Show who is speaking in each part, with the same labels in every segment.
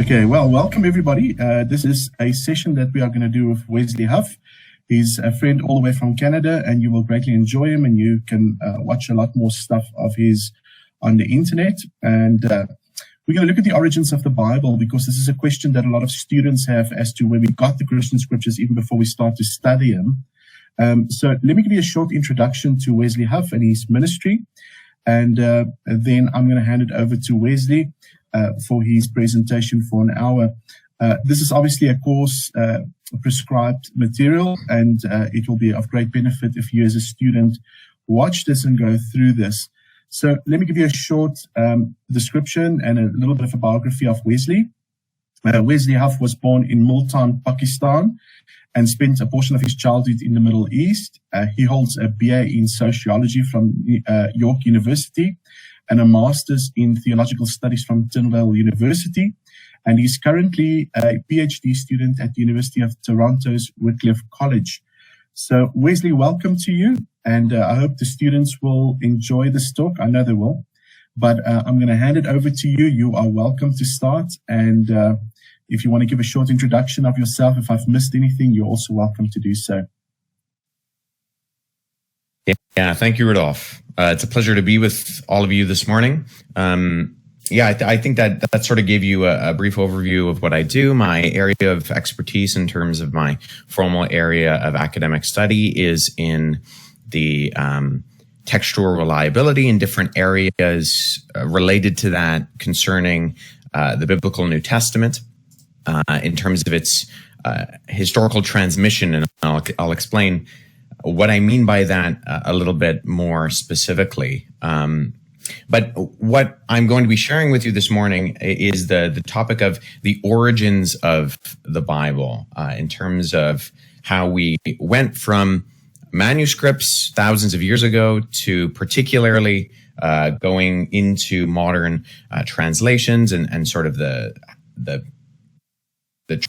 Speaker 1: Okay, well, welcome everybody. This is a session that we are going to do with Wesley Huff. He's a friend all the way from Canada, and you will greatly enjoy him, and you can watch a lot more stuff of his on the internet. And we're going to look at the origins of the Bible, because this is a question that a lot of students have as to where we got the Christian scriptures even before we start to study them. So let me give you a short introduction to Wesley Huff and his ministry, and then I'm going to hand it over to Wesley for his presentation for an hour. This is obviously a course prescribed material, and it will be of great benefit if you as a student watch this and go through this. So let me give you a short description and a little bit of a biography of Wesley. Wesley Huff was born in Multan, Pakistan, and spent a portion of his childhood in the Middle East. He holds a BA in sociology from York University and a master's in theological studies from Tyndale University. And he's currently a PhD student at the University of Toronto's Wycliffe College. So Wesley, welcome to you. And I hope the students will enjoy this talk. I know they will. But I'm going to hand it over to you. You are welcome to start. And if you want to give a short introduction of yourself, if I've missed anything, you're also welcome to do so.
Speaker 2: Yeah, thank you, Rudolph. It's a pleasure to be with all of you this morning. I think that sort of gave you a brief overview of what I do. My area of expertise in terms of my formal area of academic study is in the textual reliability in different areas related to that concerning the biblical New Testament in terms of its historical transmission. And I'll explain what I mean by that a little bit more specifically. But what I'm going to be sharing with you this morning is the topic of the origins of the Bible in terms of how we went from manuscripts thousands of years ago to particularly going into modern translations and sort of the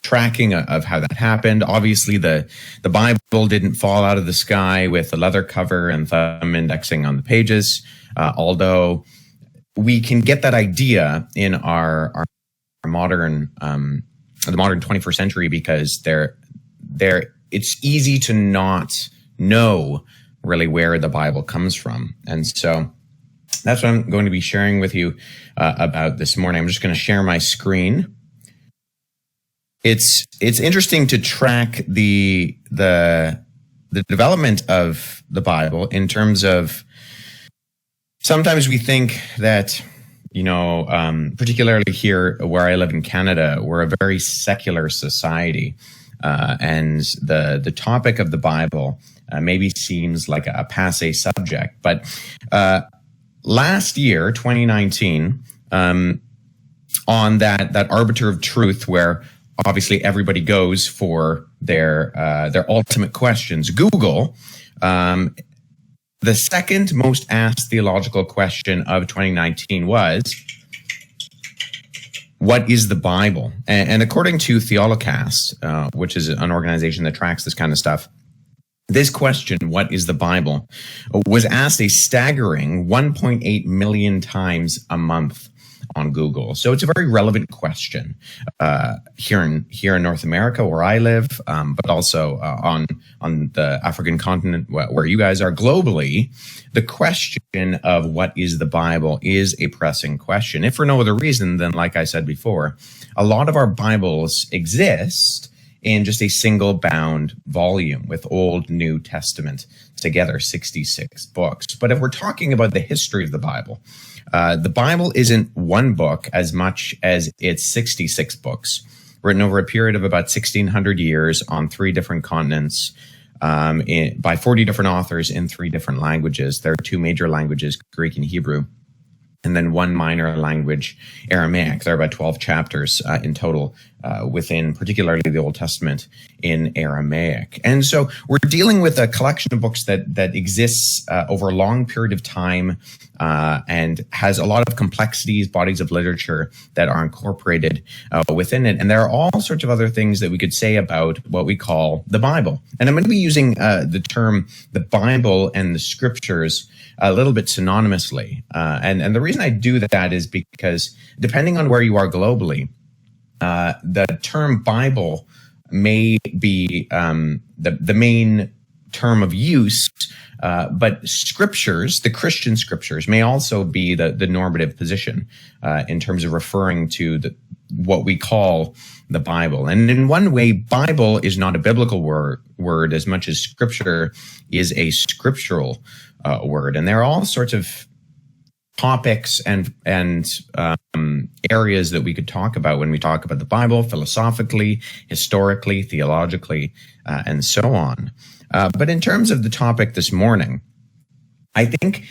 Speaker 2: tracking of how that happened. Obviously, the Bible didn't fall out of the sky with a leather cover and thumb indexing on the pages, although we can get that idea in our modern, the modern 21st century, because it's easy to not know really where the Bible comes from. And so that's what I'm going to be sharing with you about this morning. I'm just going to share my screen. It's interesting to track the development of the Bible in terms of, sometimes we think that, particularly here where I live in Canada, we're a very secular society, and the topic of the Bible maybe seems like a passé subject. But last year, 2019, on that arbiter of truth, where obviously everybody goes for their ultimate questions, Google, the second most asked theological question of 2019 was, what is the Bible? And according to Theolocast, which is an organization that tracks this kind of stuff, this question, what is the Bible, was asked a staggering 1.8 million times a month on Google. So it's a very relevant question here in North America, where I live, but also on the African continent where you guys are. Globally, the question of what is the Bible is a pressing question, if for no other reason than, like I said before, a lot of our Bibles exist in just a single bound volume with Old, New Testament together, 66 books. But if we're talking about the history of the Bible isn't one book as much as it's 66 books written over a period of about 1,600 years on 3 different continents, by 40 different authors in 3 different languages. There are 2 major languages, Greek and Hebrew, and then 1 minor language, Aramaic. There are about 12 chapters in total within particularly the Old Testament in Aramaic. And so we're dealing with a collection of books that exists over a long period of time and has a lot of complexities, bodies of literature that are incorporated within it. And there are all sorts of other things that we could say about what we call the Bible. And I'm going to be using the term the Bible and the Scriptures a little bit synonymously. And the reason I do that is because depending on where you are globally, the term Bible may be the main term of use, but scriptures, the Christian scriptures, may also be the normative position in terms of referring to what we call the Bible. And in one way, Bible is not a biblical word as much as scripture is a scriptural word. And there are all sorts of topics and areas that we could talk about when we talk about the Bible, philosophically, historically, theologically, and so on. But in terms of the topic this morning, I think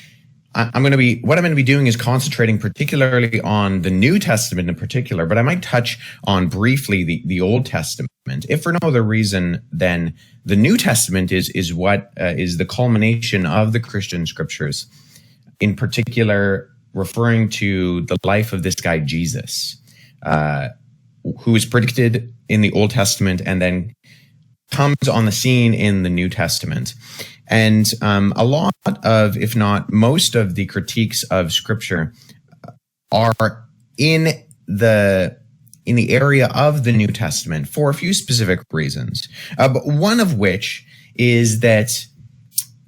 Speaker 2: what I'm going to be doing is concentrating particularly on the New Testament in particular, but I might touch on briefly the Old Testament. If for no other reason than the New Testament is what is the culmination of the Christian scriptures, in particular referring to the life of this guy Jesus, who is predicted in the Old Testament and then comes on the scene in the New Testament. And a lot of, if not most of the critiques of scripture are in the area of the New Testament for a few specific reasons. But one of which is that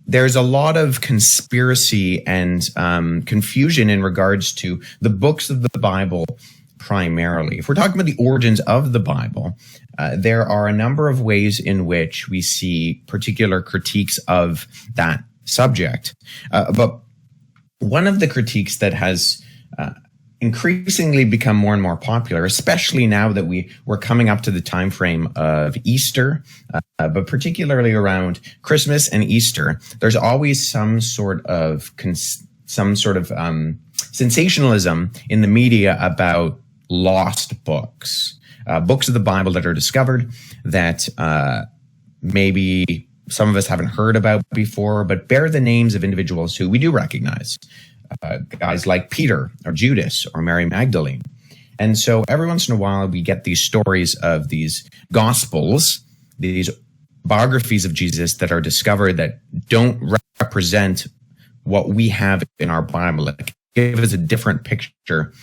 Speaker 2: there's a lot of conspiracy and confusion in regards to the books of the Bible primarily. If we're talking about the origins of the Bible, there are a number of ways in which we see particular critiques of that subject. But one of the critiques that has increasingly become more and more popular, especially now that we're coming up to the time frame of Easter, but particularly around Christmas and Easter, there's always some sort of sensationalism in the media about lost books, books of the Bible that are discovered that maybe some of us haven't heard about before, but bear the names of individuals who we do recognize, guys like Peter or Judas or Mary Magdalene. And so every once in a while, we get these stories of these gospels, these biographies of Jesus that are discovered that don't represent what we have in our Bible, that give us a different picture.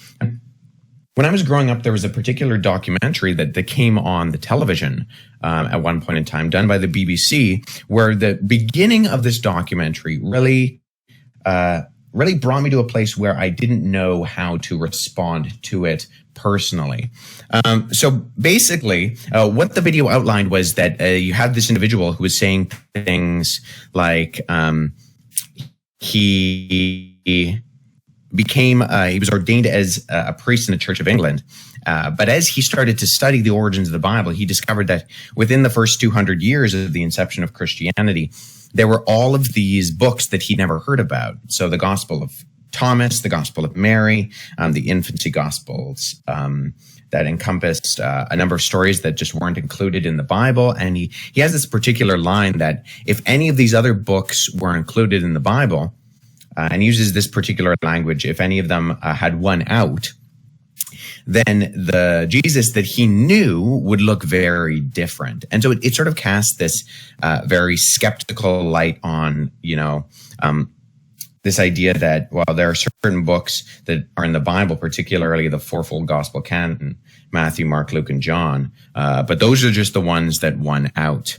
Speaker 2: When I was growing up, there was a particular documentary that came on the television at one point in time, done by the BBC, where the beginning of this documentary really brought me to a place where I didn't know how to respond to it personally. So basically, what the video outlined was that you had this individual who was saying things like he was ordained as a priest in the Church of England. But as he started to study the origins of the Bible, he discovered that within the first 200 years of the inception of Christianity, there were all of these books that he'd never heard about. So the Gospel of Thomas, the Gospel of Mary, the infancy Gospels, that encompassed a number of stories that just weren't included in the Bible. And he has this particular line that if any of these other books were included in the Bible, and uses this particular language, if any of them had won out, then the Jesus that he knew would look very different. And so it sort of cast this very skeptical light on, this idea that, well, there are certain books that are in the Bible, particularly the fourfold gospel canon, Matthew, Mark, Luke, and John, but those are just the ones that won out.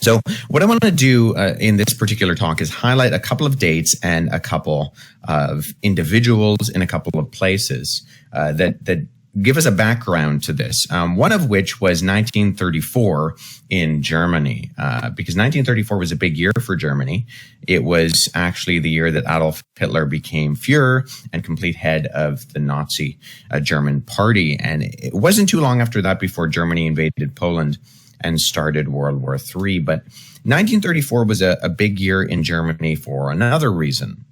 Speaker 2: So what I want to do in this particular talk is highlight a couple of dates and a couple of individuals in a couple of places that give us a background to this. One of which was 1934 in Germany, because 1934 was a big year for Germany. It was actually the year that Adolf Hitler became Führer and complete head of the Nazi German party. And it wasn't too long after that before Germany invaded Poland and started World War III. But 1934 was a big year in Germany for another reason.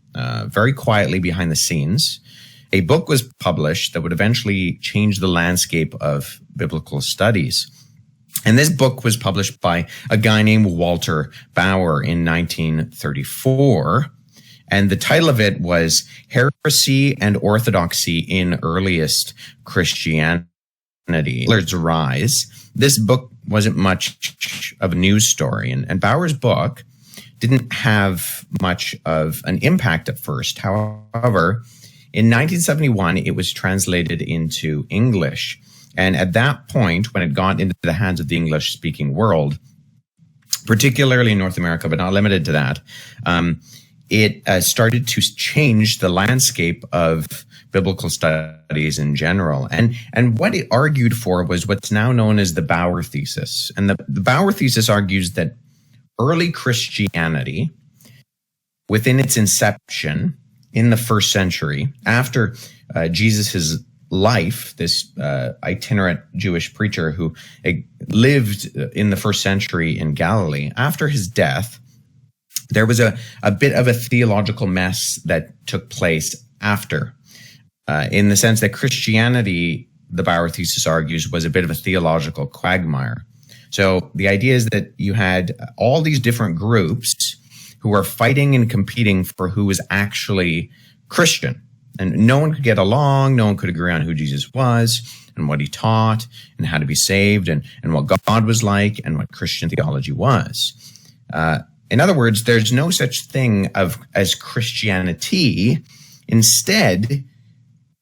Speaker 2: Very quietly behind the scenes, a book was published that would eventually change the landscape of biblical studies. And this book was published by a guy named Walter Bauer in 1934. And the title of it was Heresy and Orthodoxy in Earliest Christianity, Hitler's Rise. This book wasn't much of a news story, and Bauer's book didn't have much of an impact at first. However, in 1971, it was translated into English, And at that point, when it got into the hands of the English-speaking world, particularly in North America, but not limited to that, it started to change the landscape of biblical studies in general. And what it argued for was what's now known as the Bauer thesis. And the Bauer thesis argues that early Christianity, within its inception in the first century, after Jesus' life, this itinerant Jewish preacher who lived in the first century in Galilee, after his death, there was a bit of a theological mess that took place after, in the sense that Christianity, the Bauer thesis argues, was a bit of a theological quagmire. So the idea is that you had all these different groups who were fighting and competing for who was actually Christian. And no one could get along, no one could agree on who Jesus was and what he taught and how to be saved and what God was like and what Christian theology was. In other words, there's no such thing as Christianity. Instead,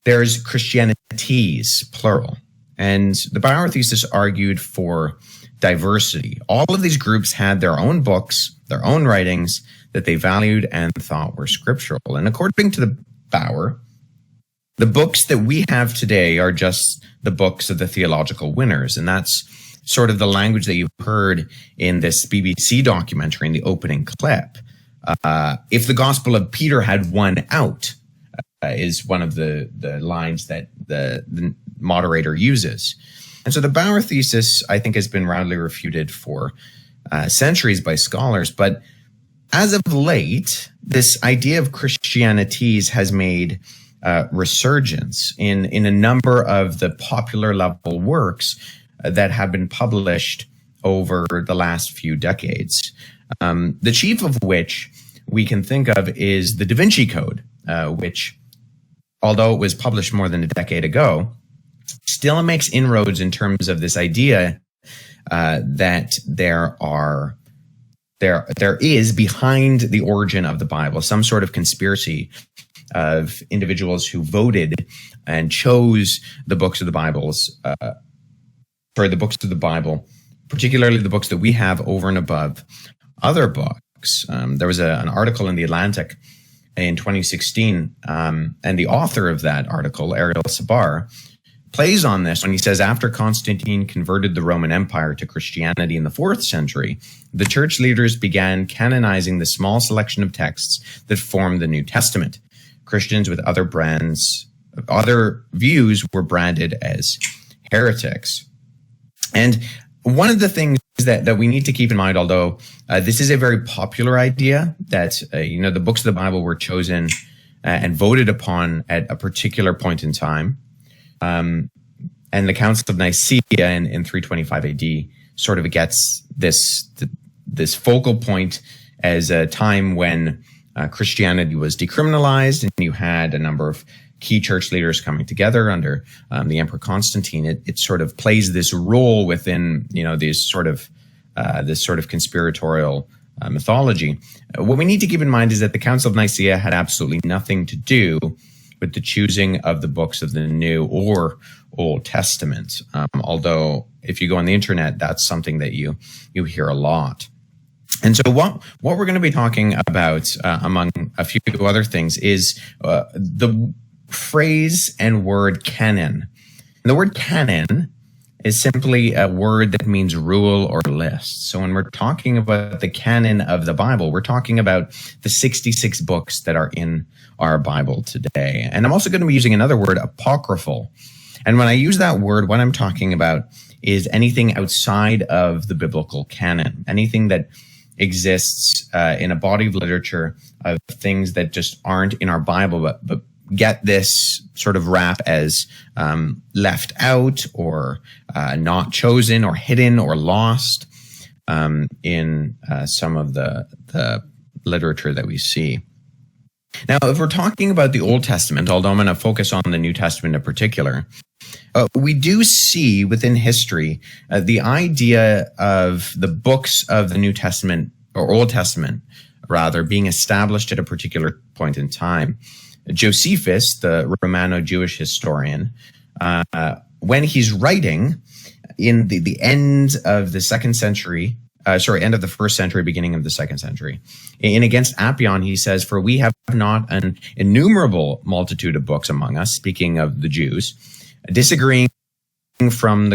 Speaker 2: there's Christianities, plural. And the Bauer thesis argued for diversity. All of these groups had their own books, their own writings that they valued and thought were scriptural. And according to the Bauer, the books that we have today are just the books of the theological winners. And that's sort of the language that you've heard in this BBC documentary in the opening clip. If the Gospel of Peter had won out, is one of the lines that the moderator uses. And so the Bauer thesis, I think, has been roundly refuted for centuries by scholars. But as of late, this idea of Christianities has made resurgence in a number of the popular level works that have been published over the last few decades. The chief of which we can think of is the Da Vinci Code, which, although it was published more than a decade ago, still makes inroads in terms of this idea that there is behind the origin of the Bible some sort of conspiracy of individuals who voted and chose the books of the Bible, particularly the books that we have over and above other books. There was an article in The Atlantic in 2016, and the author of that article, Ariel Sabar, plays on this when he says, after Constantine converted the Roman Empire to Christianity in the 4th century, the church leaders began canonizing the small selection of texts that formed the New Testament. Christians with other views were branded as heretics. And one of the things that we need to keep in mind, although this is a very popular idea, that the books of the Bible were chosen and voted upon at a particular point in time, and the Council of Nicaea in 325 AD sort of gets this focal point as a time when Christianity was decriminalized, and you had a number of key church leaders coming together under the Emperor Constantine. It sort of plays this role within this sort of conspiratorial mythology. What we need to keep in mind is that the Council of Nicaea had absolutely nothing to do with the choosing of the books of the New or Old Testament. Although if you go on the internet, that's something that you hear a lot. And so what we're going to be talking about, among a few other things, is the phrase and word canon. And the word canon is simply a word that means rule or list. So when we're talking about the canon of the Bible, we're talking about the 66 books that are in our Bible today. And I'm also going to be using another word, apocryphal. And when I use that word, what I'm talking about is anything outside of the biblical canon, anything that exists in a body of literature of things that just aren't in our Bible, but get this sort of rap as left out or not chosen or hidden or lost in some of the literature that we see. Now, if we're talking about the Old Testament, although I'm going to focus on the New Testament in particular, we do see within history the idea of the books of the New Testament, or Old Testament, rather, being established at a particular point in time. Josephus, the Romano-Jewish historian, when he's writing in the end of the end of the first century, beginning of the second century, in Against Appian, he says, "For we have not an innumerable multitude of books among us," speaking of the Jews, "disagreeing from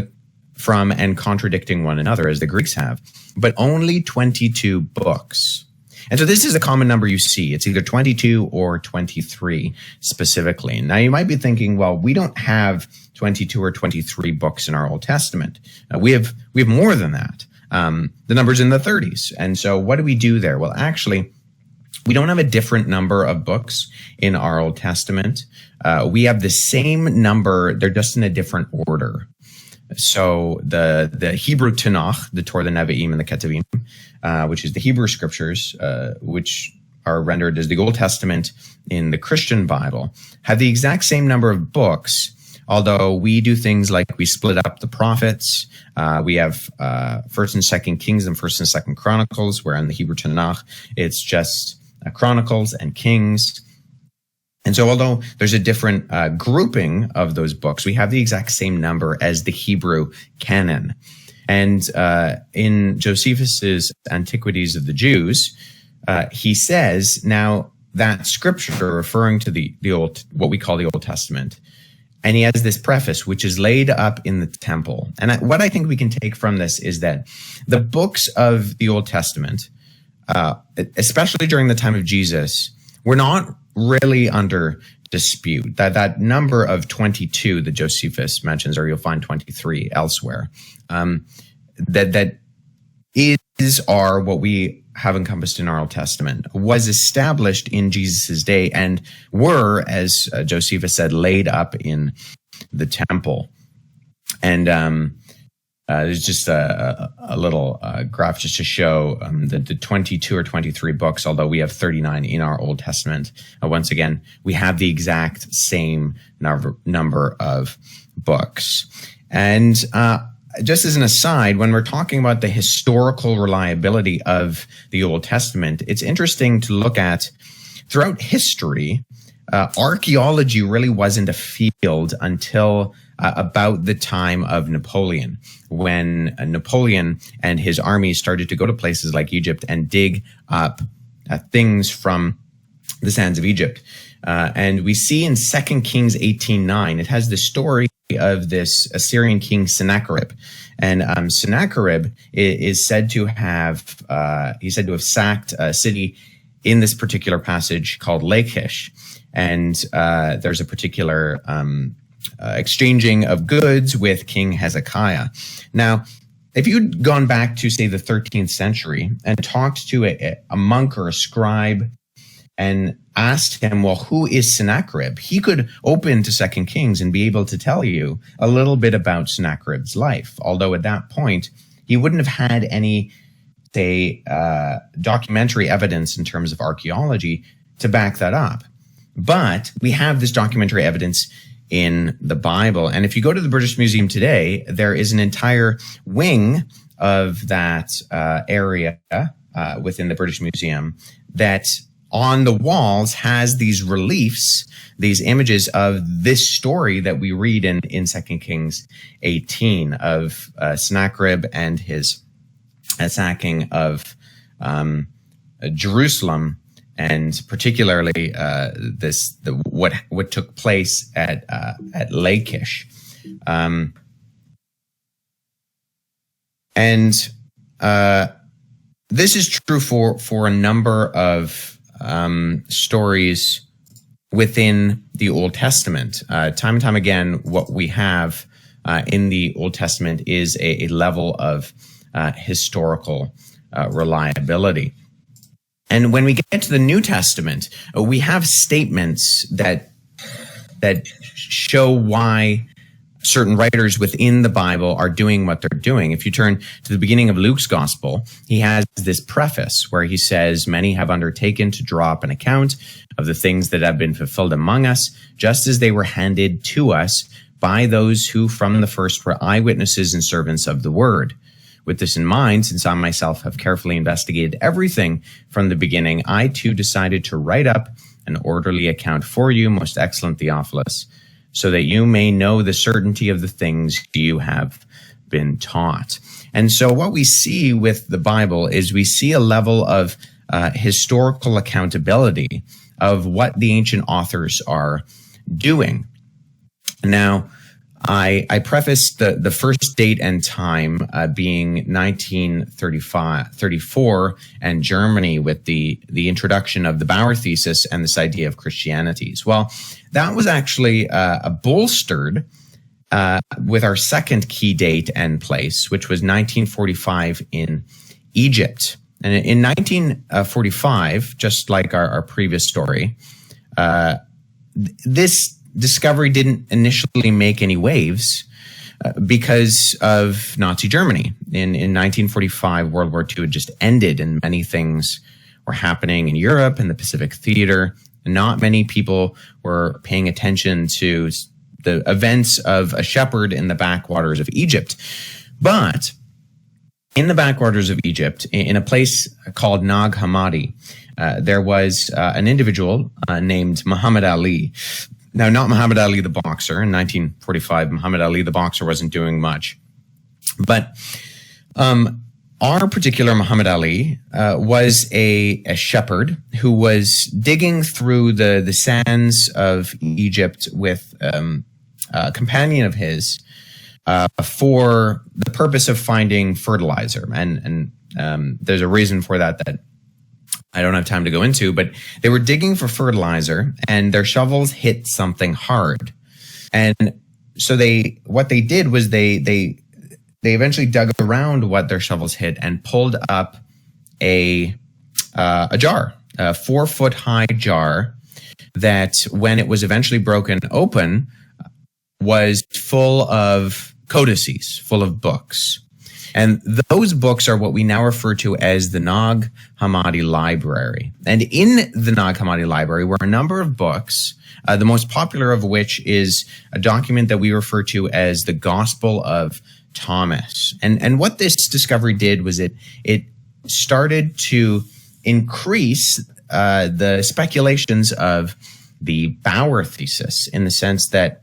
Speaker 2: and contradicting one another, as the Greeks have, but only 22 books." And so this is a common number you see. It's either 22 or 23 specifically. Now you might be thinking, well, we don't have 22 or 23 books in our Old Testament. We have more than that. The number's in the 30s. And so what do we do there? Well, actually, we don't have a different number of books in our Old Testament. We have the same number. They're just in a different order. So the Hebrew Tanakh, the Torah, the Nevi'im, and the Ketuvim, which is the Hebrew scriptures, which are rendered as the Old Testament in the Christian Bible, have the exact same number of books, although we do things like we split up the prophets. We have 1st and 2nd Kings and 1st and 2nd Chronicles, where in the Hebrew Tanakh, it's just Chronicles and Kings. And so although there's a different grouping of those books, we have the exact same number as the Hebrew Canon. And in Josephus's Antiquities of the Jews, he says, now that scripture referring to the old, what we call the Old Testament, and he has this preface, which is laid up in the temple. And what I think we can take from this is that the books of the Old Testament, especially during the time of Jesus, were not really under dispute. That number of 22 that Josephus mentions, or you'll find 23 elsewhere, that are what we have encompassed in our Old Testament, was established in Jesus's day and were, as Josephus said, laid up in the temple. And there's just a little graph just to show that the 22 or 23 books, although we have 39 in our Old Testament, once again, we have the exact same number of books. And just as an aside, when we're talking about the historical reliability of the Old Testament, it's interesting to look at throughout history. Archaeology really wasn't a field until about the time of Napoleon, when Napoleon and his army started to go to places like Egypt and dig up things from the sands of Egypt. And we see in 2 Kings 18:9, it has the story of this Assyrian king Sennacherib. And Sennacherib is said to have sacked a city in this particular passage called Lachish. And there's a particular exchanging of goods with King Hezekiah. Now, if you'd gone back to, say, the 13th century and talked to a monk or a scribe and asked him, well, who is Sennacherib? He could open to 2 Kings and be able to tell you a little bit about Sennacherib's life. Although at that point, he wouldn't have had any, say, documentary evidence in terms of archaeology to back that up. But we have this documentary evidence in the Bible. And if you go to the British Museum today, there is an entire wing of that area within the British Museum that on the walls has these reliefs, these images of this story that we read in 2 Kings 18 of Sennacherib and his sacking of Jerusalem, and particularly what took place at Lachish. And this is true for a number of stories within the Old Testament. Time and time again, what we have in the Old Testament is a level of historical reliability. And when we get to the New Testament, we have statements that show why certain writers within the Bible are doing what they're doing. If you turn to the beginning of Luke's gospel, he has this preface where he says, "Many have undertaken to draw up an account of the things that have been fulfilled among us, just as they were handed to us by those who from the first were eyewitnesses and servants of the word. With this in mind, since I myself have carefully investigated everything from the beginning, I too decided to write up an orderly account for you, most excellent Theophilus, so that you may know the certainty of the things you have been taught. And so what we see with the Bible is we see a level of historical accountability of what the ancient authors are doing. Now, I prefaced the first date and time being 1934 and Germany with the introduction of the Bauer thesis and this idea of Christianities. Well, that was actually bolstered with our second key date and place, which was 1945 in Egypt. And in 1945, just like our previous story, this discovery didn't initially make any waves because of Nazi Germany. In 1945, World War II had just ended and many things were happening in Europe and the Pacific Theater. And not many people were paying attention to the events of a shepherd in the backwaters of Egypt. But in the backwaters of Egypt, in a place called Nag Hammadi, there was an individual named Muhammad Ali. Now, not Muhammad Ali the boxer. In 1945, Muhammad Ali the boxer wasn't doing much. But our particular Muhammad Ali was a shepherd who was digging through the sands of Egypt with a companion of his for the purpose of finding fertilizer. And there's a reason for that I don't have time to go into, but they were digging for fertilizer and their shovels hit something hard. And so what they did was they eventually dug around what their shovels hit and pulled up a jar, a 4-foot high jar that when it was eventually broken open was full of codices, full of books. And those books are what we now refer to as the Nag Hammadi Library. And in the Nag Hammadi Library were a number of books, the most popular of which is a document that we refer to as the Gospel of Thomas. And what this discovery did was it started to increase the speculations of the Bauer thesis, in the sense that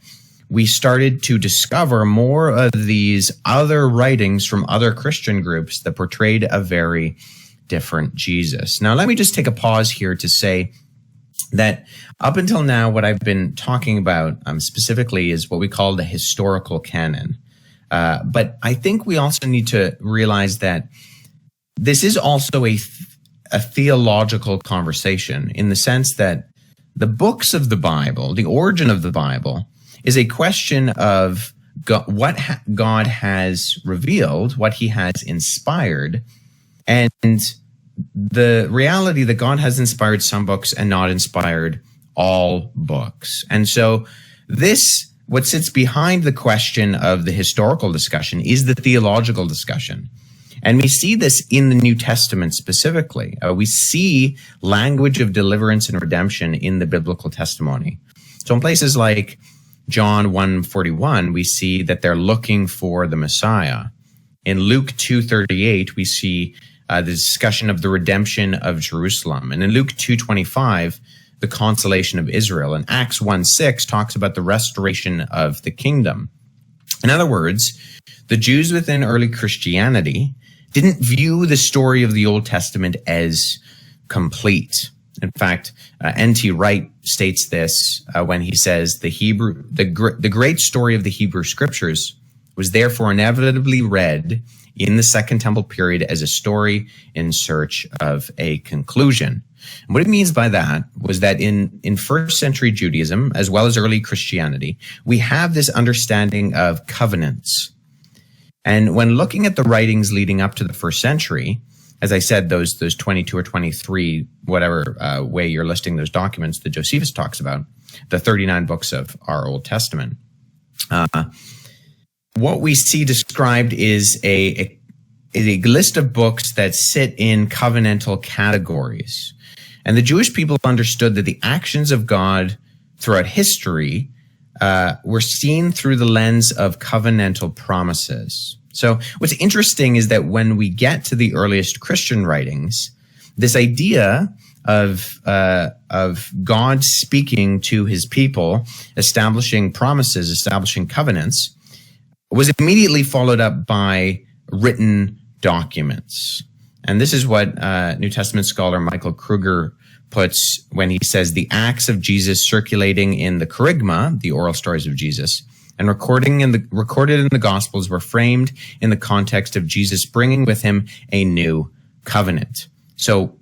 Speaker 2: we started to discover more of these other writings from other Christian groups that portrayed a very different Jesus. Now, let me just take a pause here to say that up until now, what I've been talking about specifically is what we call the historical canon. But I think we also need to realize that this is also a theological conversation, in the sense that the books of the Bible, the origin of the Bible, is a question of what God has revealed, what he has inspired, and the reality that God has inspired some books and not inspired all books. And so what sits behind the question of the historical discussion is the theological discussion. And we see this in the New Testament specifically. We see language of deliverance and redemption in the biblical testimony. So in places like John 1:41, we see that they're looking for the Messiah. In Luke 2:38, we see the discussion of the redemption of Jerusalem. And in Luke 2:25, the consolation of Israel. And Acts 1:6 talks about the restoration of the kingdom. In other words, the Jews within early Christianity didn't view the story of the Old Testament as complete. In fact, N.T. Wright states this when he says the great story of the Hebrew Scriptures was therefore inevitably read in the Second Temple period as a story in search of a conclusion. And what it means by that was that in first century Judaism, as well as early Christianity, we have this understanding of covenants. And when looking at the writings leading up to the first century, as I said, those 22 or 23, whatever way you're listing those documents that Josephus talks about, the 39 books of our Old Testament, what we see described is a list of books that sit in covenantal categories. And the Jewish people understood that the actions of God throughout history were seen through the lens of covenantal promises. So what's interesting is that when we get to the earliest Christian writings, this idea of God speaking to his people, establishing promises, establishing covenants, was immediately followed up by written documents. And this is what New Testament scholar Michael Kruger puts when he says the acts of Jesus circulating in the Kerygma, the oral stories of Jesus, and recorded in the Gospels were framed in the context of Jesus bringing with him a new covenant. So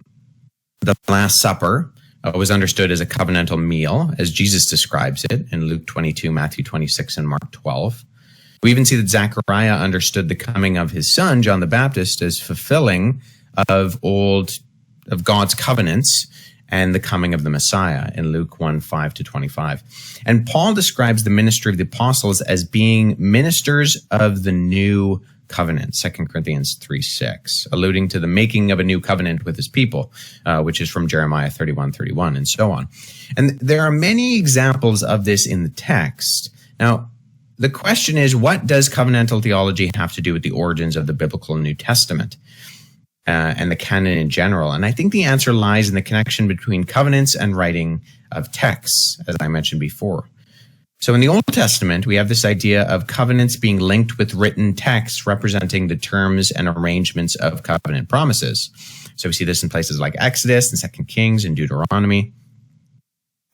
Speaker 2: the Last Supper was understood as a covenantal meal, as Jesus describes it in Luke 22, Matthew 26, and Mark 12. We even see that Zechariah understood the coming of his son, John the Baptist, as fulfilling of God's covenants and the coming of the Messiah in Luke 1, 5-25. And Paul describes the ministry of the apostles as being ministers of the new covenant, 2 Corinthians 3:6, alluding to the making of a new covenant with his people, which is from Jeremiah 31:31, and so on. And there are many examples of this in the text. Now, the question is, what does covenantal theology have to do with the origins of the biblical New Testament and the canon in general? And I think the answer lies in the connection between covenants and writing of texts, as I mentioned before. So in the Old Testament, we have this idea of covenants being linked with written texts representing the terms and arrangements of covenant promises. So we see this in places like Exodus and 2 Kings and Deuteronomy.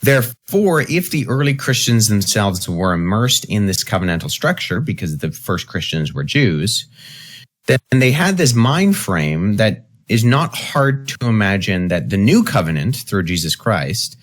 Speaker 2: Therefore, if the early Christians themselves were immersed in this covenantal structure, because the first Christians were Jews, then they had this mind frame that is not hard to imagine that the new covenant through Jesus Christ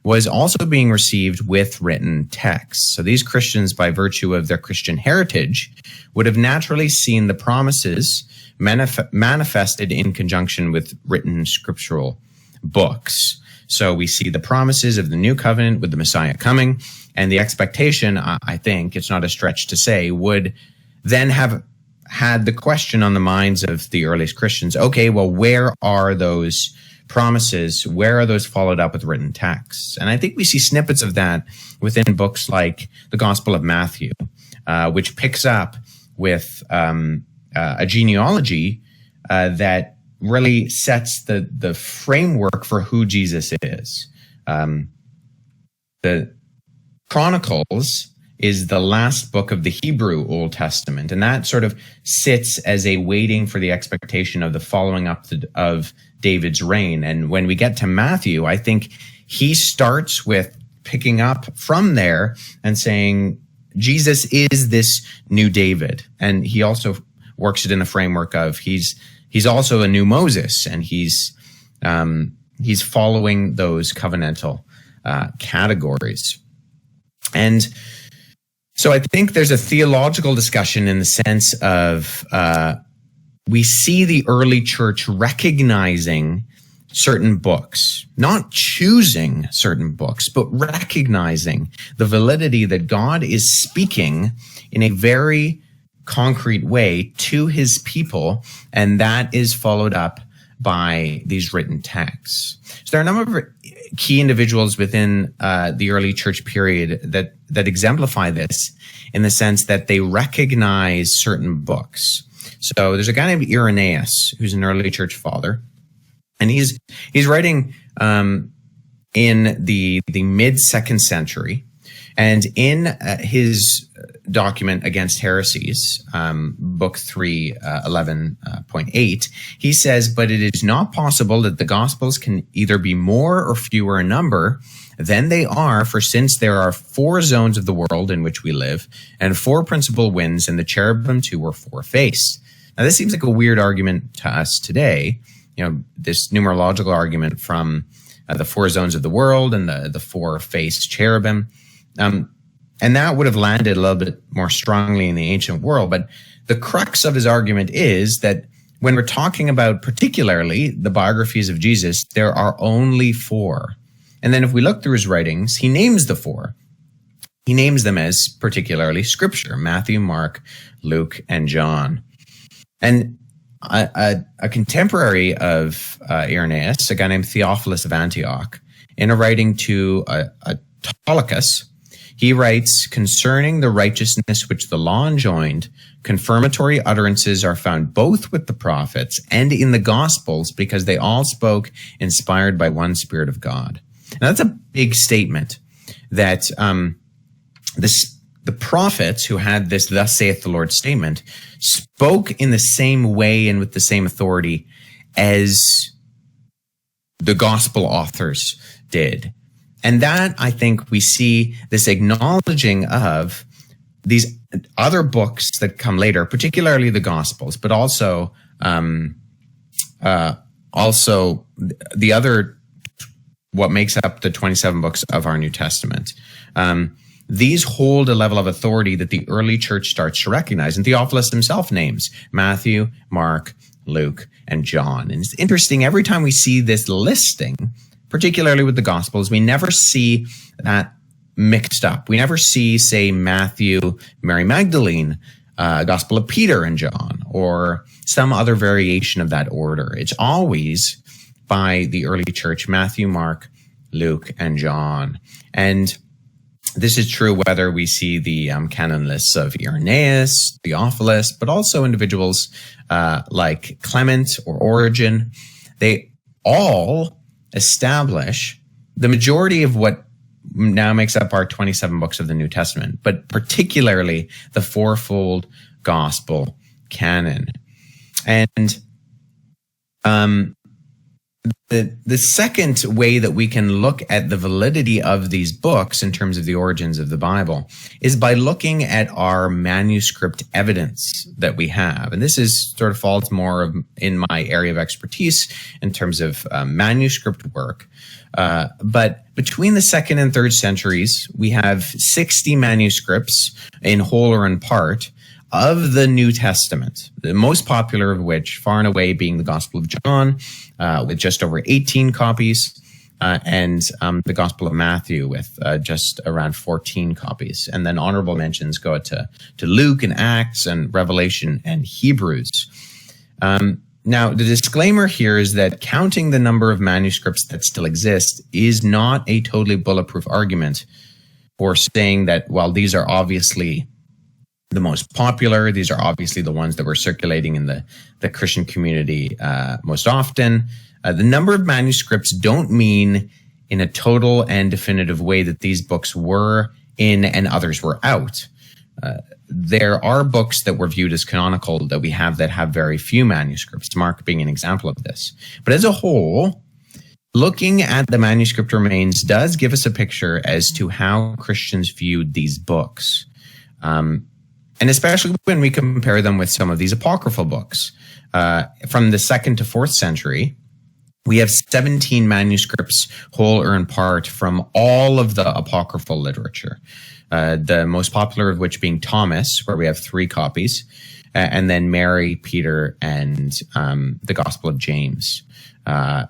Speaker 2: was also being received with written texts. So these Christians, by virtue of their Christian heritage, would have naturally seen the promises manifested in conjunction with written scriptural books. So we see the promises of the new covenant with the Messiah coming, and the expectation, I think, it's not a stretch to say, would then have had the question on the minds of the earliest Christians, okay, well, where are those promises? Where are those followed up with written texts? And I think we see snippets of that within books like the Gospel of Matthew, which picks up with a genealogy that really sets the framework for who Jesus is. The Chronicles is the last book of the Hebrew Old Testament, and that sort of sits as a waiting for the expectation of the following up of David's reign. And when we get to Matthew, I think he starts with picking up from there and saying, Jesus is this new David. And he also works it in the framework of he's also a new Moses, and he's following those covenantal categories. And so I think there's a theological discussion in the sense of we see the early church recognizing certain books, not choosing certain books, but recognizing the validity that God is speaking in a very concrete way to his people, and that is followed up by these written texts. So there are a number of key individuals within the early church period that exemplify this in the sense that they recognize certain books. So there's a guy named Irenaeus, who's an early church father, and he's writing in the mid-2nd century, and in his document Against Heresies, book 3, 11.8, he says, but it is not possible that the Gospels can either be more or fewer in number than they are, for since there are 4 zones of the world in which we live, and 4 principal winds, and the cherubim too were 4-faced. Now, this seems like a weird argument to us today, this numerological argument from the 4 zones of the world and the 4-faced cherubim. And that would have landed a little bit more strongly in the ancient world. But the crux of his argument is that when we're talking about particularly the biographies of Jesus, there are only 4. And then if we look through his writings, he names the 4. He names them as particularly scripture: Matthew, Mark, Luke, and John. And a contemporary of Irenaeus, a guy named Theophilus of Antioch, in a writing to Autolycus, He writes, concerning the righteousness which the law enjoined, confirmatory utterances are found both with the prophets and in the Gospels, because they all spoke inspired by one Spirit of God. Now, that's a big statement that the prophets who had this thus saith the Lord statement spoke in the same way and with the same authority as the gospel authors did. And that, I think, we see this acknowledging of these other books that come later, particularly the Gospels, but also the other, what makes up the 27 books of our New Testament. These hold a level of authority that the early church starts to recognize. And Theophilus himself names Matthew, Mark, Luke, and John. And it's interesting, every time we see this listing, particularly with the Gospels, we never see that mixed up. We never see, say, Matthew, Mary Magdalene, Gospel of Peter and John, or some other variation of that order. It's always by the early church, Matthew, Mark, Luke, and John. And this is true whether we see the canon lists of Irenaeus, Theophilus, but also individuals like Clement or Origen. They all establish the majority of what now makes up our 27 books of the New Testament, but particularly the fourfold gospel canon. And the second way that we can look at the validity of these books in terms of the origins of the Bible is by looking at our manuscript evidence that we have. And this is sort of falls more in my area of expertise in terms of manuscript work. But between the 2nd and 3rd centuries, we have 60 manuscripts in whole or in part of the New Testament, the most popular of which, far and away, being the Gospel of John, with just over 18 copies, and the Gospel of Matthew with just around 14 copies. And then honorable mentions go to Luke and Acts and Revelation and Hebrews. Now, the disclaimer here is that counting the number of manuscripts that still exist is not a totally bulletproof argument for saying that, well, these are obviously the most popular. These are obviously the ones that were circulating in the Christian community most often. The number of manuscripts don't mean in a total and definitive way that these books were in and others were out. There are books that were viewed as canonical that we have that have very few manuscripts, Mark being an example of this. But as a whole, looking at the manuscript remains does give us a picture as to how Christians viewed these books. And especially when we compare them with some of these apocryphal books. From the 2nd to 4th century, we have 17 manuscripts, whole or in part, from all of the apocryphal literature. The most popular of which being Thomas, where we have 3 copies, and then Mary, Peter, and the Gospel of James.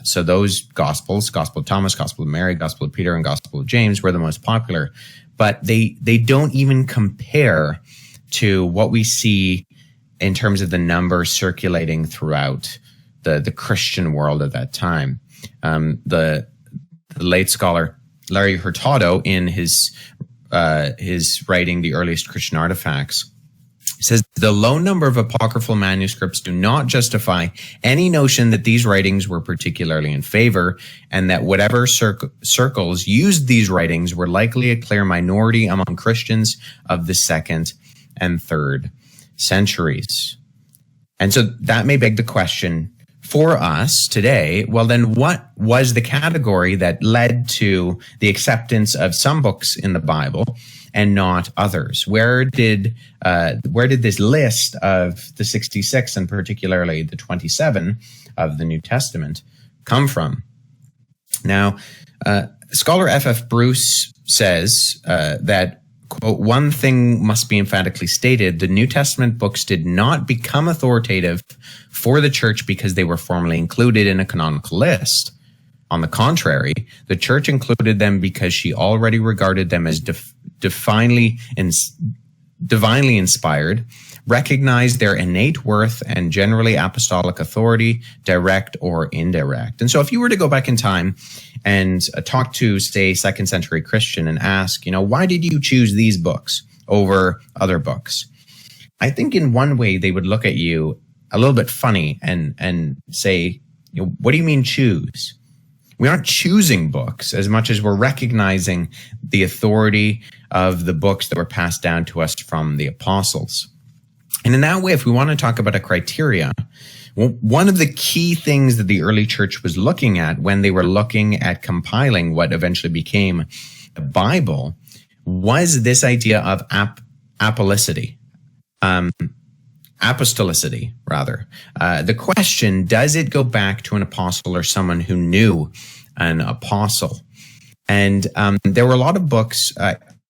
Speaker 2: So those Gospels, Gospel of Thomas, Gospel of Mary, Gospel of Peter, and Gospel of James were the most popular. But they don't even compare to what we see in terms of the numbers circulating throughout the Christian world at that time. The late scholar Larry Hurtado, in his writing, The Earliest Christian Artifacts, says the low number of apocryphal manuscripts do not justify any notion that these writings were particularly in favor, and that whatever circles used these writings were likely a clear minority among Christians of the 2nd and 3rd centuries. And so that may beg the question for us today, well, then what was the category that led to the acceptance of some books in the Bible and not others? Where did this list of the 66 and particularly the 27 of the New Testament come from? Now, scholar F.F. Bruce says that, quote, one thing must be emphatically stated: the New Testament books did not become authoritative for the church because they were formally included in a canonical list. On the contrary, the church included them because she already regarded them as divinely inspired, recognize their innate worth and generally apostolic authority, direct or indirect. And so if you were to go back in time and talk to, say, second century Christian and ask, why did you choose these books over other books? I think in one way they would look at you a little bit funny and say, what do you mean choose? We aren't choosing books as much as we're recognizing the authority of the books that were passed down to us from the apostles. And in that way, if we want to talk about a criteria, one of the key things that the early church was looking at when they were looking at compiling what eventually became the Bible was this idea of apostolicity. The question, does it go back to an apostle or someone who knew an apostle? And there were a lot of books,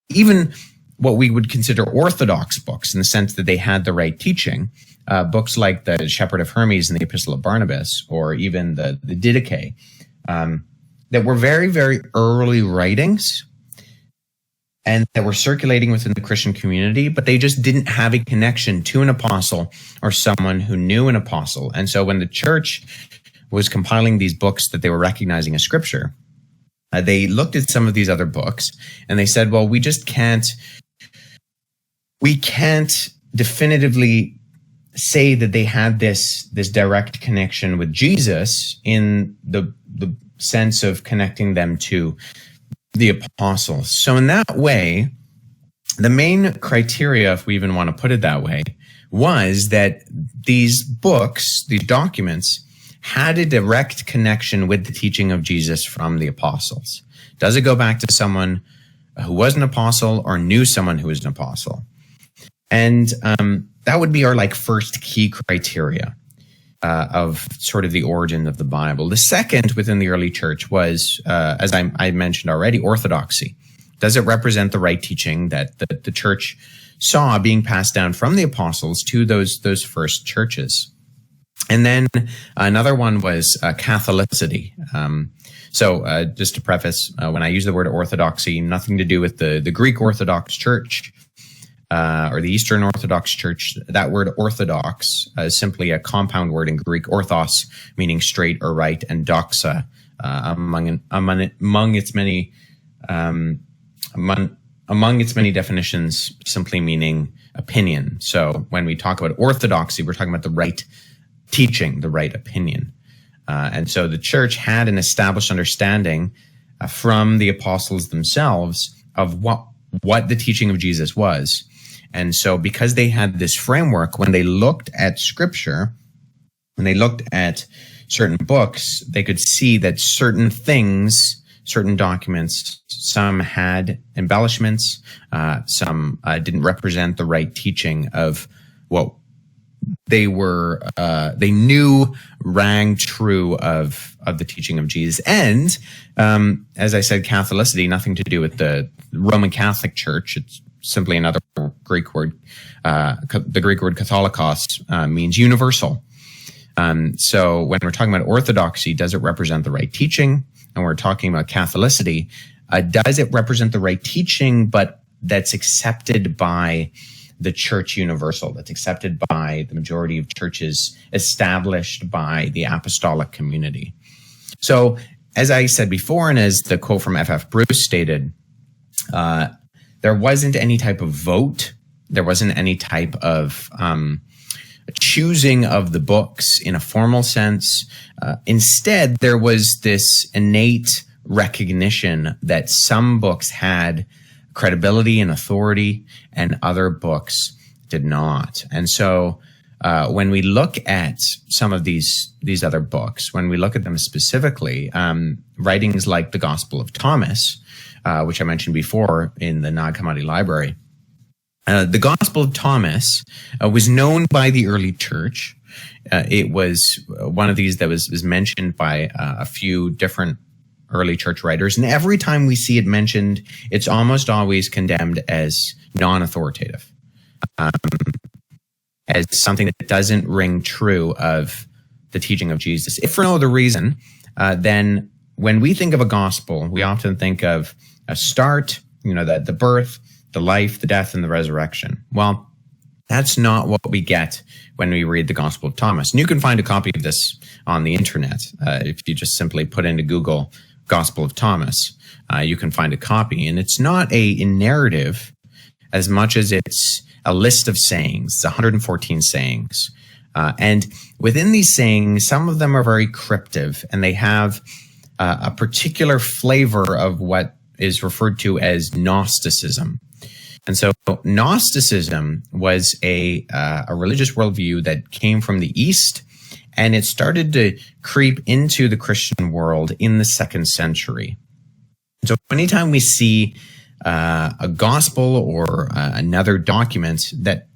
Speaker 2: even what we would consider orthodox books in the sense that they had the right teaching, books like the Shepherd of Hermes and the Epistle of Barnabas, or even the Didache, that were very, very early writings and that were circulating within the Christian community, but they just didn't have a connection to an apostle or someone who knew an apostle. And so when the church was compiling these books that they were recognizing as scripture, they looked at some of these other books and they said, well, we can't definitively say that they had this direct connection with Jesus in the sense of connecting them to the apostles. So in that way, the main criteria, if we even want to put it that way, was that these books, these documents, had a direct connection with the teaching of Jesus from the apostles. Does it go back to someone who was an apostle or knew someone who was an apostle? And that would be our first key criteria of sort of the origin of the Bible. The second within the early church was, as I mentioned already, orthodoxy. Does it represent the right teaching that the church saw being passed down from the apostles to those first churches? And then another one was Catholicity. So just to preface, when I use the word orthodoxy, nothing to do with the Greek Orthodox Church or the Eastern Orthodox Church. That word orthodox is simply a compound word in Greek, orthos, meaning straight or right, and doxa, among its many definitions, simply meaning opinion. So when we talk about orthodoxy, we're talking about the right teaching, the right opinion. And so the church had an established understanding from the apostles themselves of what the teaching of Jesus was. And so because they had this framework, when they looked at scripture, when they looked at certain books, they could see that certain things, certain documents, some had embellishments, some didn't represent the right teaching of what they knew rang true of the teaching of Jesus. And as I said, Catholicity, nothing to do with the Roman Catholic Church. It's simply another Greek word. The Greek word katholikos means universal. So when we're talking about orthodoxy, does it represent the right teaching? And we're talking about Catholicity, does it represent the right teaching, but that's accepted by the church universal, that's accepted by the majority of churches, established by the apostolic community? So as I said before, and as the quote from F.F. Bruce stated, there wasn't any type of vote. There wasn't any type of choosing of the books in a formal sense. Instead, there was this innate recognition that some books had credibility and authority and other books did not. And so when we look at some of these other books, when we look at them specifically, writings like the Gospel of Thomas, which I mentioned before in the Nag Hammadi library, the Gospel of Thomas was known by the early church. It was one of these that was mentioned by a few different early church writers. And every time we see it mentioned, it's almost always condemned as non-authoritative, as something that doesn't ring true of the teaching of Jesus. If for no other reason, then when we think of a gospel, we often think of a start, the birth, the life, the death, and the resurrection. Well, That's not what we get when we read the Gospel of Thomas. And you can find a copy of this on the internet. If you just simply put into Google Gospel of Thomas, you can find a copy. And it's not a narrative as much as it's a list of sayings. It's 114 sayings. And within these sayings, some of them are very cryptic, and they have a particular flavor of what is referred to as Gnosticism. And so Gnosticism was a religious worldview that came from the East, and it started to creep into the Christian world in the 2nd century. So anytime we see a gospel or another document that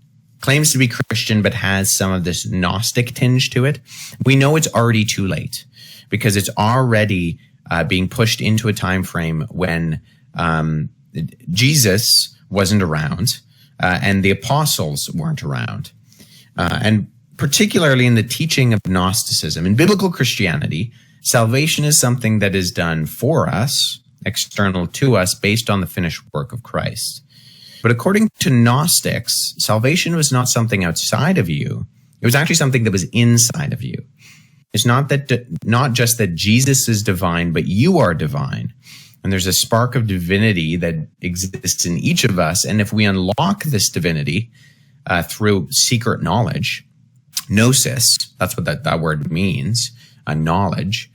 Speaker 2: claims to be Christian but has some of this Gnostic tinge to it, we know it's already too late, because it's already being pushed into a time frame when Jesus wasn't around, and the apostles weren't around. And particularly in the teaching of Gnosticism, in biblical Christianity, salvation is something that is done for us, external to us, based on the finished work of Christ. But according to Gnostics, salvation was not something outside of you. It was actually something that was inside of you. It's not just that Jesus is divine, but you are divine. And there's a spark of divinity that exists in each of us. And if we unlock this divinity through secret knowledge, gnosis, that's what that word means, knowledge,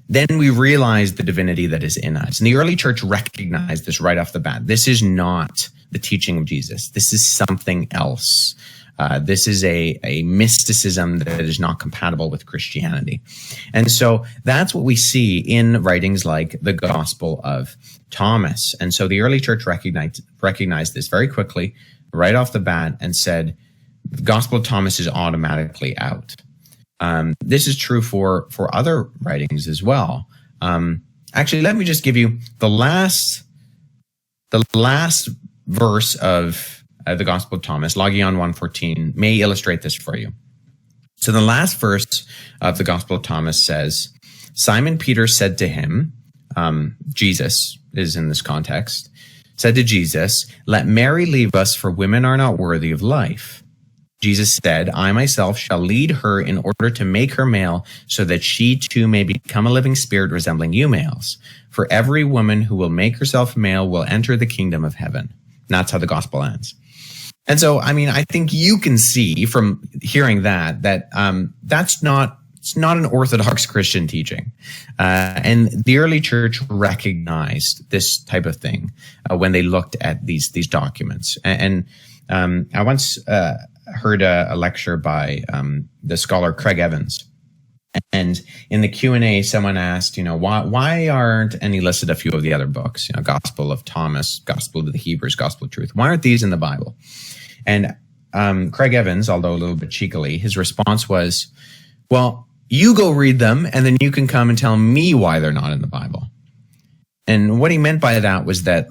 Speaker 2: then we realize the divinity that is in us. And the early church recognized this right off the bat. This is not the teaching of Jesus. This is something else. This is a mysticism that is not compatible with Christianity. And so that's what we see in writings like the Gospel of Thomas. And so the early church recognized this very quickly, right off the bat, and said, the Gospel of Thomas is automatically out. This is true for other writings as well. Actually, let me just give you the last verse of the Gospel of Thomas, Logion 1:14, may illustrate this for you. So the last verse of the Gospel of Thomas says, Simon Peter said to him, Jesus is in this context, said to Jesus, let Mary leave us, for women are not worthy of life. Jesus said, I myself shall lead her in order to make her male, so that she too may become a living spirit resembling you males. For every woman who will make herself male will enter the kingdom of heaven. And that's how the gospel ends. And so, I mean, I think you can see from hearing that it's not an Orthodox Christian teaching. And the early church recognized this type of thing when they looked at these documents. And I once heard a lecture by the scholar Craig Evans. And in the Q&A, someone asked, why aren't any listed a few of the other books? Gospel of Thomas, Gospel of the Hebrews, Gospel of Truth. Why aren't these in the Bible? And Craig Evans, although a little bit cheekily, his response was, well, you go read them, and then you can come and tell me why they're not in the Bible. And what he meant by that was that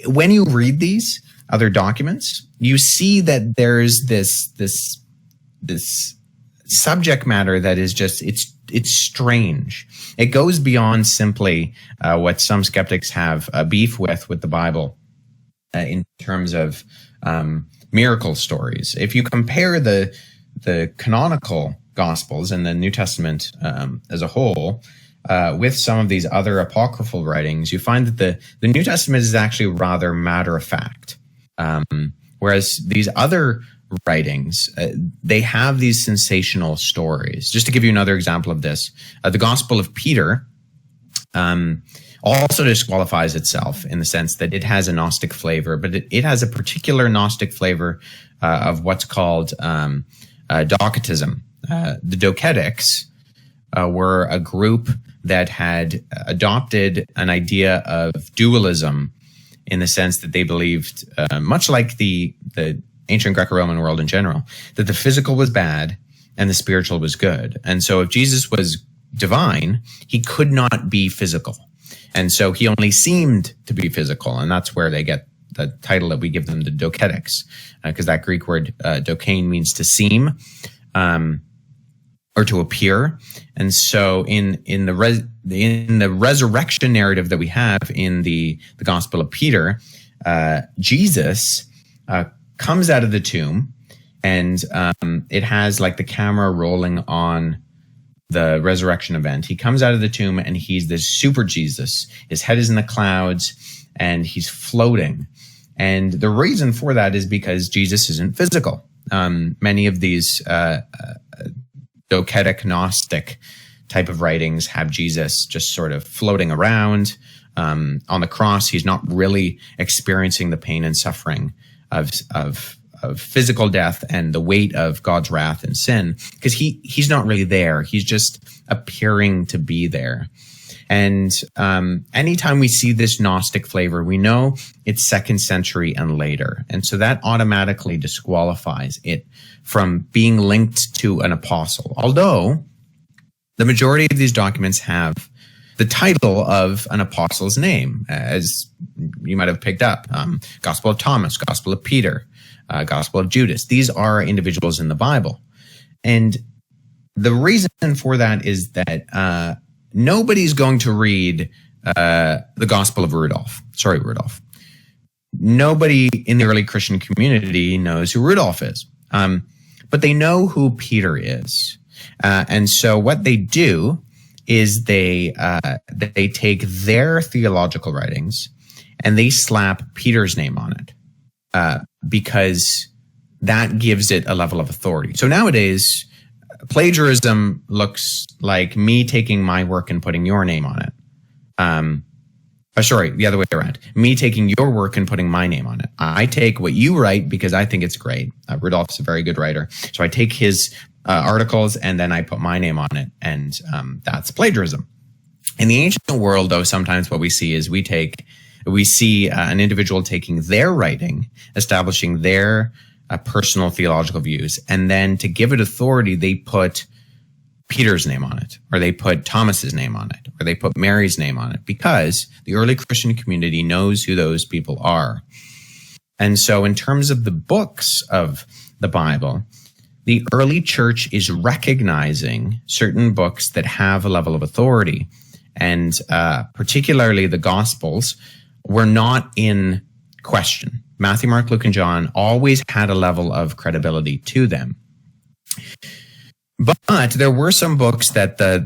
Speaker 2: when you read these other documents, you see that there's this subject matter that is just, it's strange. It goes beyond simply what some skeptics have a beef with the Bible in terms of miracle stories. If you compare the canonical Gospels and the New Testament as a whole with some of these other apocryphal writings, you find that the New Testament is actually rather matter of fact. Whereas these other writings, they have these sensational stories. Just to give you another example of this, the Gospel of Peter also disqualifies itself in the sense that it has a Gnostic flavor, but it has a particular Gnostic flavor of what's called Docetism. The Docetics were a group that had adopted an idea of dualism in the sense that they believed, much like the ancient Greco-Roman world in general, that the physical was bad and the spiritual was good. And so if Jesus was divine, he could not be physical. And so he only seemed to be physical. And that's where they get the title that we give them, the Docetics, because that Greek word dokein means to seem or to appear. And so in the resurrection narrative that we have in the Gospel of Peter, Jesus comes out of the tomb, and it has like the camera rolling on the resurrection event. He comes out of the tomb and he's this super Jesus. His head is in the clouds and he's floating. And the reason for that is because Jesus isn't physical. Many of these docetic Gnostic type of writings have Jesus just sort of floating around. On the cross, he's not really experiencing the pain and suffering of physical death and the weight of God's wrath and sin, because he's not really there. He's just appearing to be there. And anytime we see this Gnostic flavor, we know it's 2nd century and later. And so that automatically disqualifies it from being linked to an apostle. Although the majority of these documents have the title of an apostle's name, as you might have picked up. Gospel of Thomas, Gospel of Peter, Gospel of Judas. These are individuals in the Bible. And the reason for that is that nobody's going to read the Gospel of Rudolph. Sorry, Rudolph. Nobody in the early Christian community knows who Rudolph is. But they know who Peter is. And so what they do is they take their theological writings and they slap Peter's name on it, because that gives it a level of authority. So nowadays, plagiarism looks like me taking my work and putting your name on it. Sorry, the other way around. Me taking your work and putting my name on it. I take what you write because I think it's great. Rudolph's a very good writer. So I take his articles and then I put my name on it. And that's plagiarism. In the ancient world, though, sometimes what we see is we see an individual taking their writing, establishing their personal theological views, and then to give it authority, they put Peter's name on it, or they put Thomas's name on it, or they put Mary's name on it, because the early Christian community knows who those people are. And so in terms of the books of the Bible, the early church is recognizing certain books that have a level of authority, and particularly the Gospels were not in question. Matthew, Mark, Luke, and John always had a level of credibility to them. But there were some books that the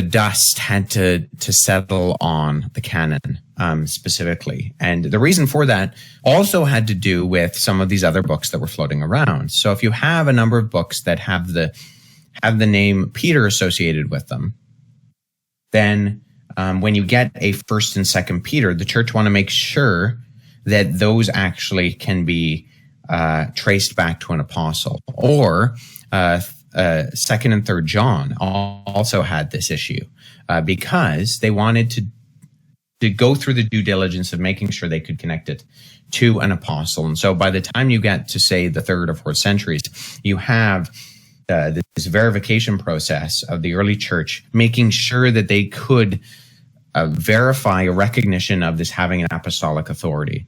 Speaker 2: dust had to settle on the canon, specifically. And the reason for that also had to do with some of these other books that were floating around. So if you have a number of books that have the name Peter associated with them, then when you get a 1st and 2nd Peter, the church want to make sure that those actually can be traced back to an apostle. Or 2nd and 3rd John also had this issue because they wanted to go through the due diligence of making sure they could connect it to an apostle. And so by the time you get to, say, the 3rd or 4th centuries, you have this verification process of the early church making sure that they could verify a recognition of this having an apostolic authority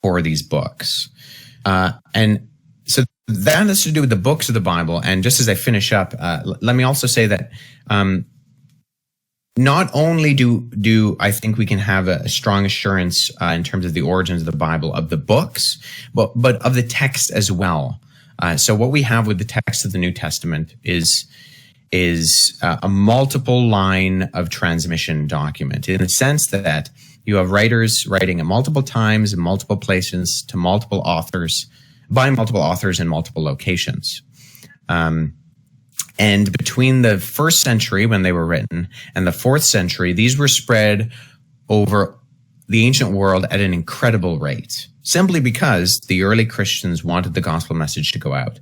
Speaker 2: for these books. And so that has to do with the books of the Bible. And just as I finish up, let me also say that not only do I think we can have a strong assurance in terms of the origins of the Bible, of the books, but of the text as well. So what we have with the text of the New Testament is a multiple line of transmission document, in the sense that you have writers writing at multiple times in multiple places to multiple authors, by multiple authors in multiple locations. And between the 1st century when they were written and the 4th century, these were spread over the ancient world at an incredible rate, simply because the early Christians wanted the gospel message to go out.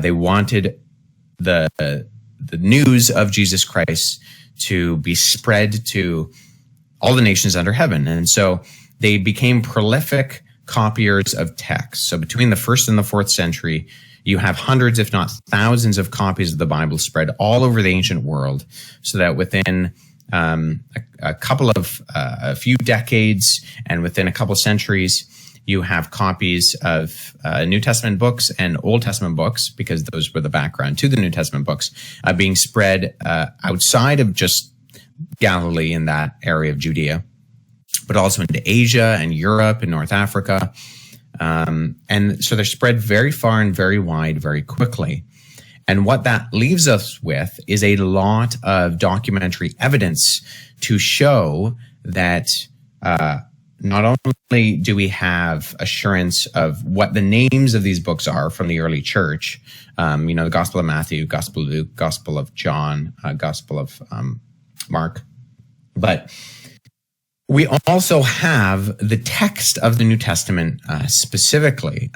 Speaker 2: They wanted the news of Jesus Christ to be spread to all the nations under heaven. And so they became prolific copiers of texts. So between the 1st and the 4th century, you have hundreds, if not thousands, of copies of the Bible spread all over the ancient world, so that within a few decades and within a couple centuries, you have copies of New Testament books and Old Testament books, because those were the background to the New Testament books, being spread outside of just Galilee, in that area of Judea, but also into Asia and Europe and North Africa. And so they're spread very far and very wide very quickly. And what that leaves us with is a lot of documentary evidence to show that not only do we have assurance of what the names of these books are from the early church, the Gospel of Matthew, Gospel of Luke, Gospel of John, Gospel of Mark, but we also have the text of the New Testament specifically.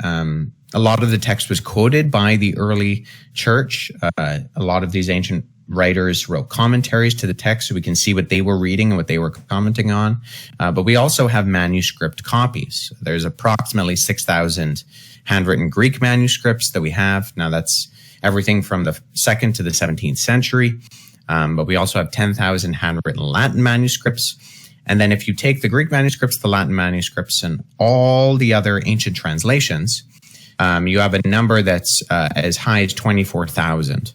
Speaker 2: A lot of the text was quoted by the early church. A lot of these ancient writers wrote commentaries to the text so we can see what they were reading and what they were commenting on. But we also have manuscript copies. There's approximately 6,000 handwritten Greek manuscripts that we have. Now that's everything from the 2nd to the 17th century. But we also have 10,000 handwritten Latin manuscripts. And then if you take the Greek manuscripts, the Latin manuscripts, and all the other ancient translations, you have a number that's as high as 24,000.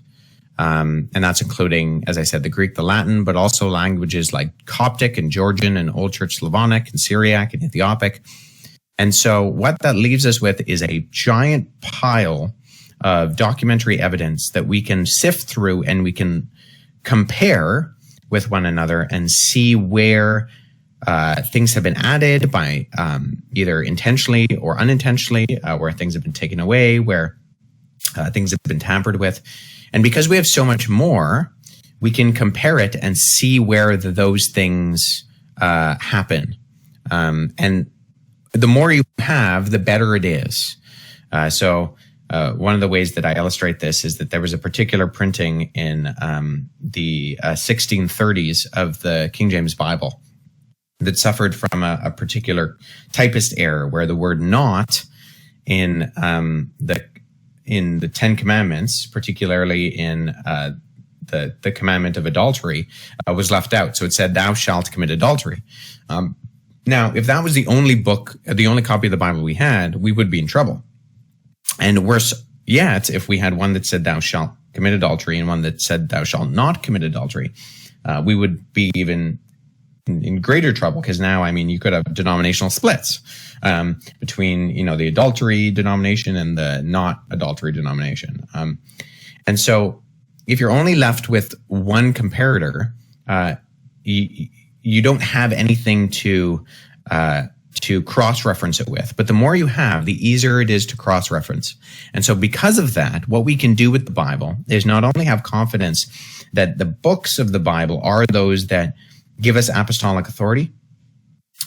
Speaker 2: And that's including, as I said, the Greek, the Latin, but also languages like Coptic and Georgian and Old Church Slavonic and Syriac and Ethiopic. And so what that leaves us with is a giant pile of documentary evidence that we can sift through and we can compare with one another and see where things have been added by either intentionally or unintentionally, where things have been taken away, where things have been tampered with. And because we have so much more, we can compare it and see where those things happen. And the more you have, the better it is. So one of the ways that I illustrate this is that there was a particular printing in the 1630s of the King James Bible that suffered from a particular typist error where the word "not" in the Ten Commandments, particularly in the commandment of adultery, was left out. So it said, "Thou shalt commit adultery." Now, if that was the only copy of the Bible we had, we would be in trouble. And worse yet, if we had one that said, "Thou shalt commit adultery," and one that said, "Thou shalt not commit adultery," we would be even in greater trouble, because now, you could have denominational splits between, the adultery denomination and the not adultery denomination. And so if you're only left with one comparator, you don't have anything to cross-reference it with. But the more you have, the easier it is to cross-reference. And so because of that, what we can do with the Bible is not only have confidence that the books of the Bible are those that give us apostolic authority,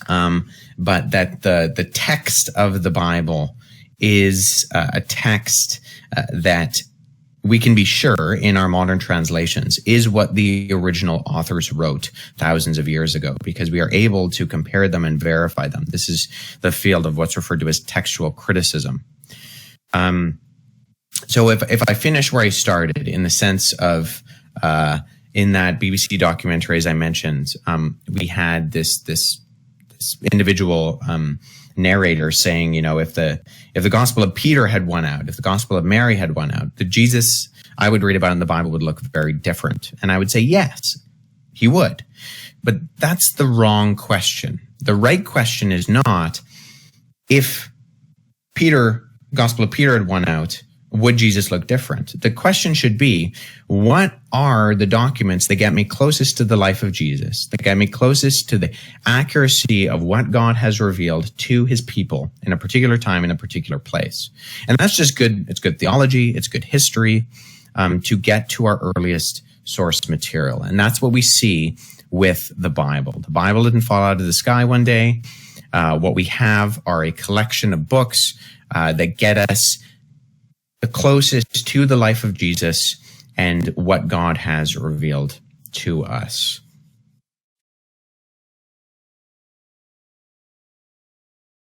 Speaker 2: but that the text of the Bible is a text that we can be sure in our modern translations is what the original authors wrote thousands of years ago, because we are able to compare them and verify them. This is the field of what's referred to as textual criticism. So if I finish where I started, in the sense of in that BBC documentary, as I mentioned, we had this individual narrator saying, if the Gospel of Peter had won out, if the Gospel of Mary had won out, the Jesus I would read about in the Bible would look very different. And I would say, yes, he would. But that's the wrong question. The right question is not if Gospel of Peter had won out, would Jesus look different? The question should be, what are the documents that get me closest to the life of Jesus, that get me closest to the accuracy of what God has revealed to his people in a particular time, in a particular place? And that's just good. It's good theology. It's good history to get to our earliest source material. And that's what we see with the Bible. The Bible didn't fall out of the sky one day. What we have are a collection of books that get us the closest to the life of Jesus and what God has revealed to us.